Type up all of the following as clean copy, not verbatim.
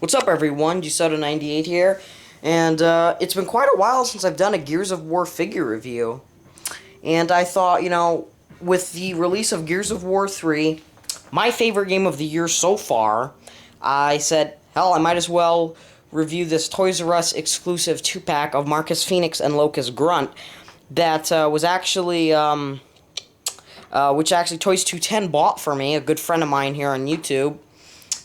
What's up, everyone? G-Soda98 here, and it's been quite a while since I've done a Gears of War figure review. And I thought, with the release of Gears of War 3, my favorite game of the year so far, I said, hell, I might as well review this Toys R Us exclusive 2-pack of Marcus Fenix and Locust Grunt that was actually, which actually Toys210 bought for me, a good friend of mine here on YouTube.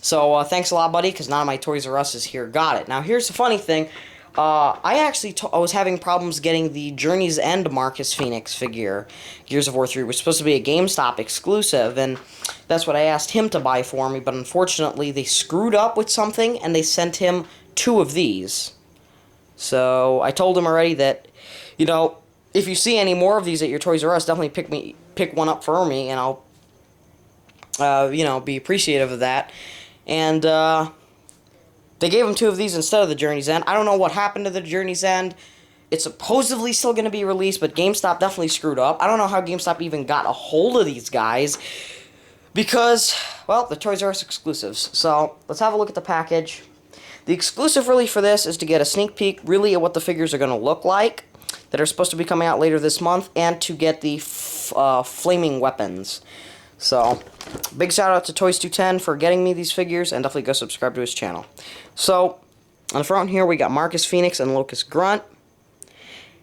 So, thanks a lot, buddy, because none of my Toys R Us here got it. Now, here's the funny thing. I was having problems getting the Journey's End Marcus Fenix figure, Gears of War 3, which was supposed to be a GameStop exclusive, and that's what I asked him to buy for me, but unfortunately, they screwed up with something, and they sent him 2 of these. So, I told him already that, if you see any more of these at your Toys R Us, definitely pick one up for me, and I'll, be appreciative of that. And, they gave him 2 of these instead of the Journey's End. I don't know what happened to the Journey's End. It's supposedly still going to be released, but GameStop definitely screwed up. I don't know how GameStop even got a hold of these guys. Because, well, the Toys R Us exclusives. So, let's have a look at the package. The exclusive really for this is to get a sneak peek really at what the figures are going to look like that are supposed to be coming out later this month, and to get the flaming weapons. So, big shout out to Toys210 for getting me these figures, and definitely go subscribe to his channel. So, on the front here we got Marcus Fenix and Locust Grunt.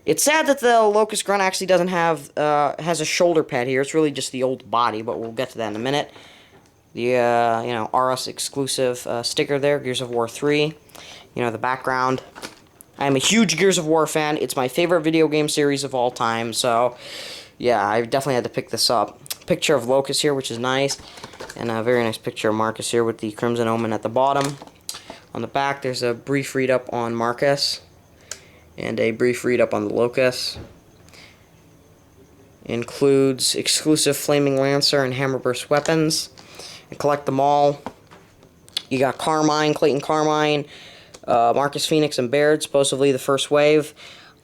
It's sad that the Locust Grunt actually doesn't have, has a shoulder pad here. It's really just the old body, but we'll get to that in a minute. The, RS exclusive sticker there, Gears of War 3. The background. I am a huge Gears of War fan. It's my favorite video game series of all time, so yeah, I definitely had to pick this up. Picture of Locust here, which is nice, and a very nice picture of Marcus here with the Crimson Omen at the bottom. On the back, there's a brief read-up on Marcus, and a brief read-up on the Locust. Includes exclusive Flaming Lancer and Hammerburst weapons, and collect them all. You got Carmine, Clayton Carmine, Marcus Fenix and Baird, supposedly the first wave.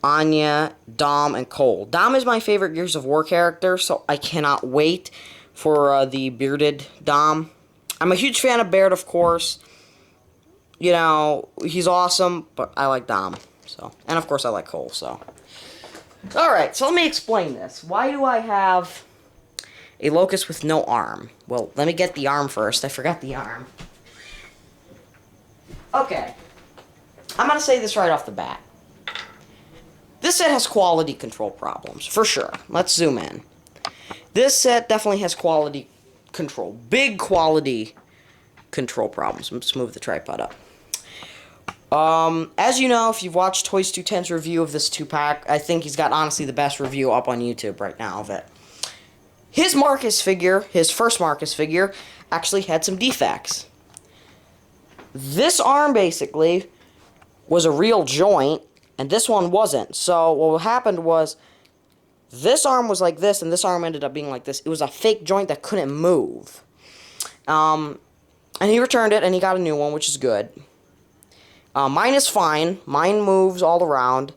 Anya, Dom, and Cole. Dom is my favorite Gears of War character, so I cannot wait for the bearded Dom. I'm a huge fan of Baird, of course. He's awesome, but I like Dom. So, and of course I like Cole, so. Alright, so let me explain this. Why do I have a Locust with no arm? Well, let me get the arm first. I forgot the arm. Okay. I'm going to say this right off the bat. This set has quality control problems, for sure. Let's zoom in. This set definitely has quality control. Big quality control problems. Let's move the tripod up. As you know, if you've watched Toys210's review of this 2-pack, I think he's got, honestly, the best review up on YouTube right now of it. His Marcus figure, his first Marcus figure, actually had some defects. This arm, basically, was a real joint, and this one wasn't. So what happened was, this arm was like this, and this arm ended up being like this. It was a fake joint that couldn't move. And he returned it, and he got a new one, which is good. Mine is fine. Mine moves all around,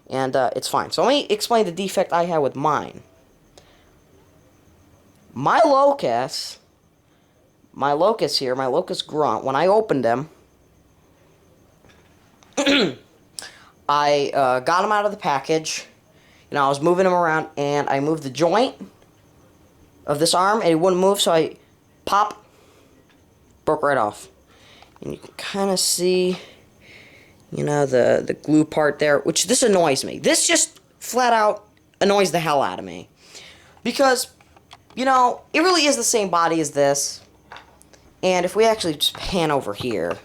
and it's fine. So let me explain the defect I had with mine. My Locust here, my Locust Grunt, when I opened him, I got him out of the package. I was moving him around, and I moved the joint of this arm, and it wouldn't move, so I broke right off. And you can kind of see, the glue part there, which this annoys me. This just flat out annoys the hell out of me. Because, it really is the same body as this. And if we actually just pan over here,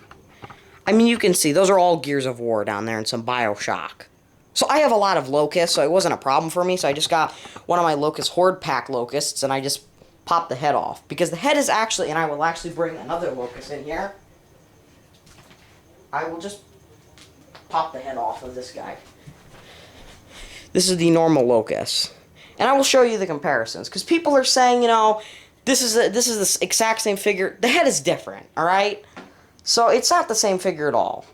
you can see, those are all Gears of War down there and some Bioshock. So I have a lot of Locusts, so it wasn't a problem for me. So I just got one of my Locust Horde Pack Locusts, and I just popped the head off. Because the head is actually, and I will actually bring another Locust in here. I will just pop the head off of this guy. This is the normal Locust. And I will show you the comparisons. Because people are saying, this is the exact same figure. The head is different, alright? So it's not the same figure at all.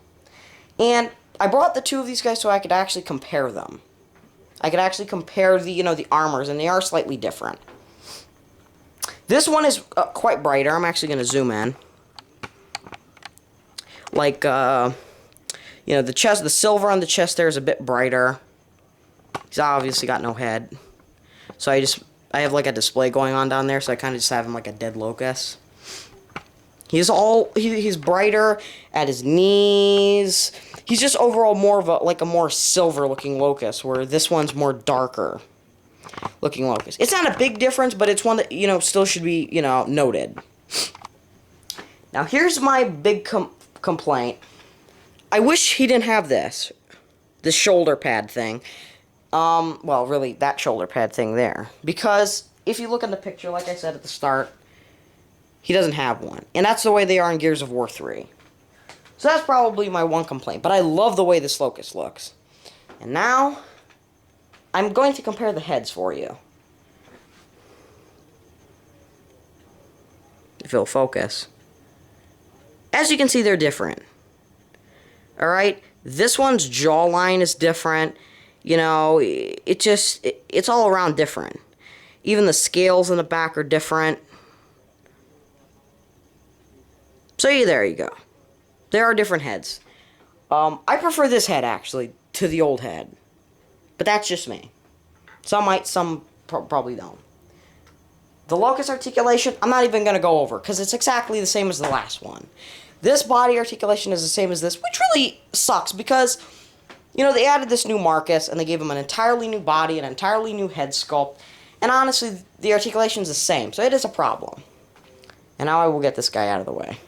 And I brought the 2 of these guys so I could actually compare them. I could actually compare the, the armors, and they are slightly different. This one is quite brighter. I'm actually going to zoom in. Like, you know, the silver on the chest there is a bit brighter. He's obviously got no head. So I have like a display going on down there, so I kind of just have him like a dead Locust. He's brighter at his knees. He's just overall more of a more silver looking Locust, where this one's more darker looking Locust. It's not a big difference, but it's one that, you know, still should be, you know, noted. Now here's my big complaint. I wish he didn't have this shoulder pad thing. Well, really, that shoulder pad thing there. Because if you look in the picture, like I said at the start, he doesn't have one. And that's the way they are in Gears of War 3. So that's probably my one complaint. But I love the way this Locust looks. And now, I'm going to compare the heads for you. If it'll focus. As you can see, they're different. Alright? This one's jawline is different. You know, it's all around different. Even the scales in the back are different. So yeah, there you go. There are different heads. I prefer this head, actually, to the old head. But that's just me. Some might, some probably don't. The Locust articulation, I'm not even going to go over, because it's exactly the same as the last one. This body articulation is the same as this, which really sucks, because, you know, they added this new Marcus, and they gave him an entirely new body, an entirely new head sculpt, and honestly, the articulation is the same, so it is a problem. And now I will get this guy out of the way.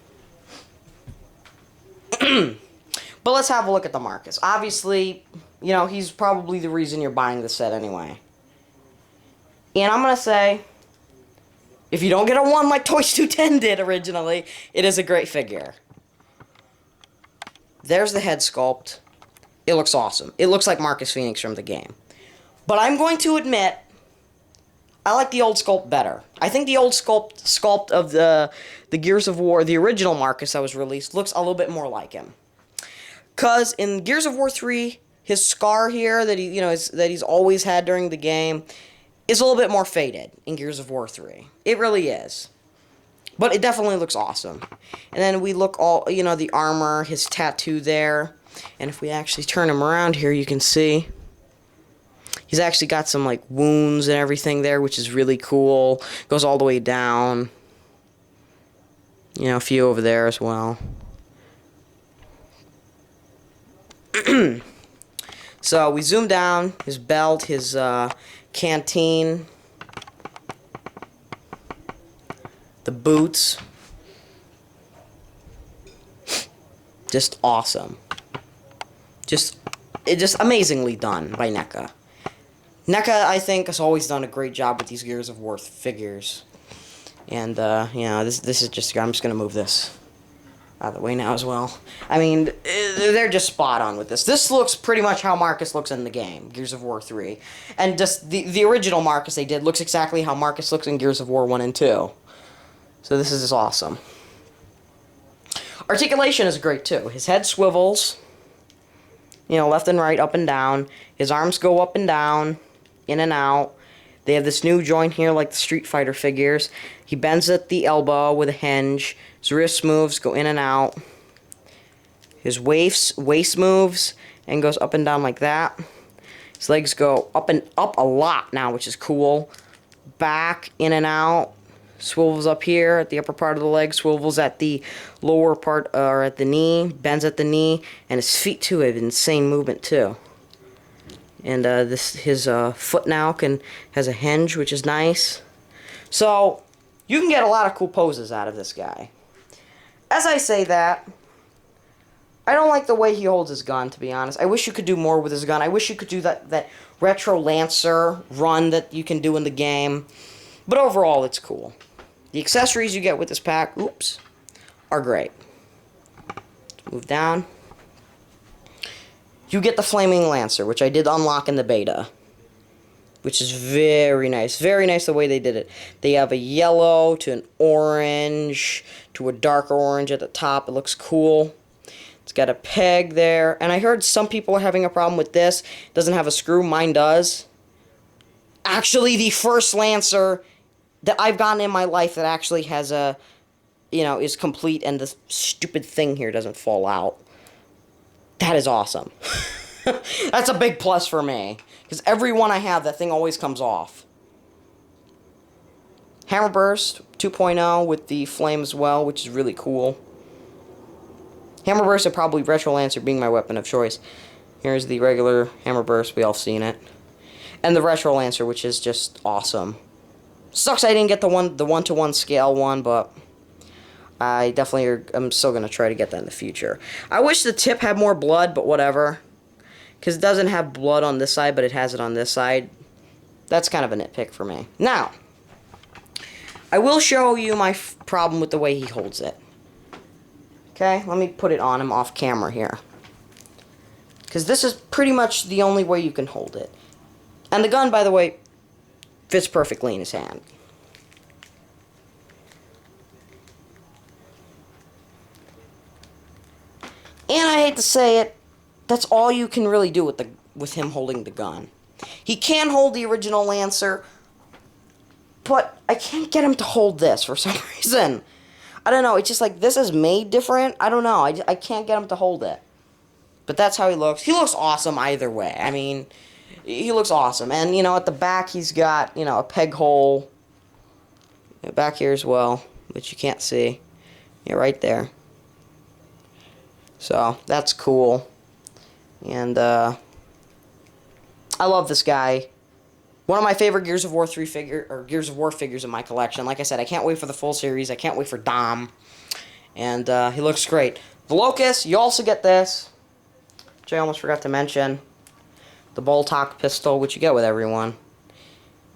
But let's have a look at the Marcus. Obviously, you know, he's probably the reason you're buying this set anyway. And I'm going to say, if you don't get a 1 like Toys 210 did originally, it is a great figure. There's the head sculpt. It looks awesome. It looks like Marcus Fenix from the game. But I'm going to admit, I like the old sculpt better. I think the old sculpt of the Gears of War, the original Marcus that was released, looks a little bit more like him. Because in Gears of War 3, his scar here that that he's always had during the game is a little bit more faded in Gears of War 3. It really is. But it definitely looks awesome. And then we look all, you know, the armor, his tattoo there. And if we actually turn him around here, you can see he's actually got some, like, wounds and everything there, which is really cool. Goes all the way down. You know, a few over there as well. So, we zoom down. His belt, his canteen. The boots. Just awesome. Just amazingly done by Neca. Neca, I think, has always done a great job with these Gears of War figures. And, you know, this is just, I'm just going to move this out of the way now as well. I mean, they're just spot on with this. This looks pretty much how Marcus looks in the game, Gears of War 3. And just the original Marcus they did looks exactly how Marcus looks in Gears of War 1 and 2. So this is just awesome. Articulation is great, too. His head swivels, you know, left and right, up and down. His arms go up and down, in and out. They have this new joint here like the Street Fighter figures. He bends at the elbow with a hinge. His wrist moves, go in and out. His waist moves and goes up and down like that. His legs go up and up a lot now, which is cool. Back, in and out. Swivels up here at the upper part of the leg. Swivels at the lower part, or at the knee. Bends at the knee. And his feet, too, have insane movement, too. And his foot now has a hinge, which is nice. So, you can get a lot of cool poses out of this guy. As I say that, I don't like the way he holds his gun, to be honest. I wish you could do more with his gun. I wish you could do that retro Lancer run that you can do in the game. But overall, it's cool. The accessories you get with this pack, are great. Move down. You get the Flaming Lancer, which I did unlock in the beta. Which is very nice. Very nice the way they did it. They have a yellow to an orange to a darker orange at the top. It looks cool. It's got a peg there. And I heard some people are having a problem with this. It doesn't have a screw. Mine does. Actually, the first Lancer that I've gotten in my life that actually has a you know, is complete and this stupid thing here doesn't fall out. That is awesome. That's a big plus for me. Because every one I have, that thing always comes off. Hammer Burst 2.0 with the flame as well, which is really cool. Hammer Burst and probably Retro Lancer being my weapon of choice. Here's the regular Hammer Burst, we all seen it. And the Retro Lancer, which is just awesome. Sucks I didn't get the 1-to-1 scale one, but I definitely am still going to try to get that in the future. I wish the tip had more blood, but whatever. Because it doesn't have blood on this side, but it has it on this side. That's kind of a nitpick for me. Now, I will show you my problem with the way he holds it. Okay, let me put it on him off camera here. Because this is pretty much the only way you can hold it. And the gun, by the way, fits perfectly in his hand. And I hate to say it, that's all you can really do with him holding the gun. He can hold the original Lancer, but I can't get him to hold this for some reason. I don't know, it's just like, this is made different. I don't know, I can't get him to hold it. But that's how he looks. He looks awesome either way. I mean, he looks awesome. And, you know, at the back he's got, you know, a peg hole. Back here as well, which you can't see. Yeah, right there. So, that's cool. And, I love this guy. One of my favorite Gears of War 3 Gears of War figures in my collection. Like I said, I can't wait for the full series. I can't wait for Dom. And, he looks great. The Locust, you also get this, which I almost forgot to mention. The Boltok pistol, which you get with everyone.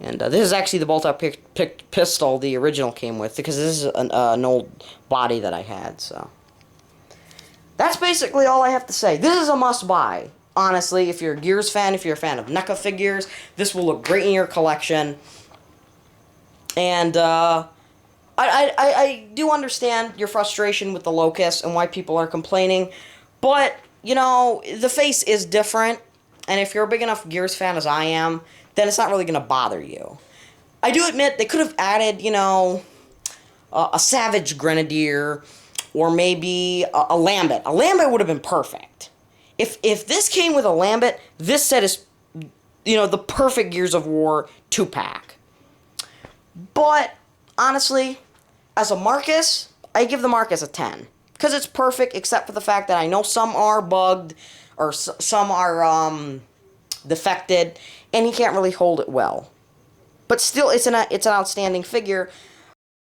And this is actually the Boltok pistol the original came with, because this is an old body that I had, so. That's basically all I have to say. This is a must-buy. Honestly, if you're a Gears fan, if you're a fan of NECA figures, this will look great in your collection. And, I do understand your frustration with the Locust and why people are complaining, but, you know, the face is different, and if you're a big enough Gears fan as I am, then it's not really going to bother you. I do admit they could have added, you know, a Savage Grenadier, or maybe a Lambent. A Lambent would have been perfect. If this came with a Lambent, this set is, you know, the perfect Gears of War 2-pack. But, honestly, as a Marcus, I give the Marcus a 10. Because it's perfect, except for the fact that I know some are bugged, or some are defected, and he can't really hold it well. But still, it's an outstanding figure.